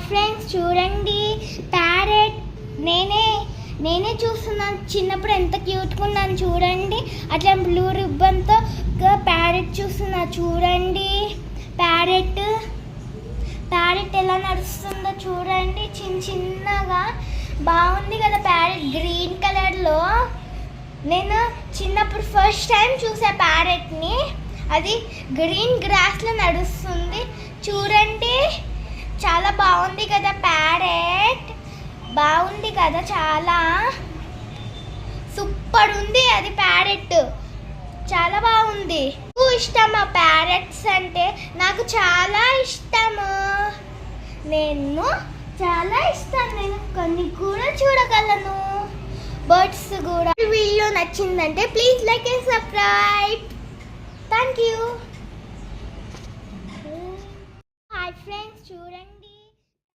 Friends చూడండి parrot నేనే చూస్తున్నాను. చిన్నప్పుడు ఎంత క్యూట్గా ఉన్నాను చూడండి. అట్లా బ్లూ రిబ్బన్తో ప్యారెట్ చూస్తున్నా చూడండి. ప్యారెట్ ఎలా నడుస్తుందో చూడండి. చిన్నగా బాగుంది కదా ప్యారెట్ గ్రీన్ కలర్లో. నేను చిన్నప్పుడు ఫస్ట్ టైం చూసా ప్యారెట్ని. అది గ్రీన్ గ్రాస్లో నడుస్తుంది చూడండి. చాలా బాగుంది కదా ప్యారెట్. బాగుంది కదా, చాలా సూపర్ ఉంది అది ప్యారెట్. చాలా బాగుంది. ఇష్టమా ప్యారెట్స్ అంటే? నాకు చాలా ఇష్టము. నేను చాలా ఇష్టం. నేను కొన్ని కూడా చూడగలను, బర్డ్స్ కూడా. వీడియో నచ్చిందంటే please like and subscribe. Thank you. Hi friends చూడండి.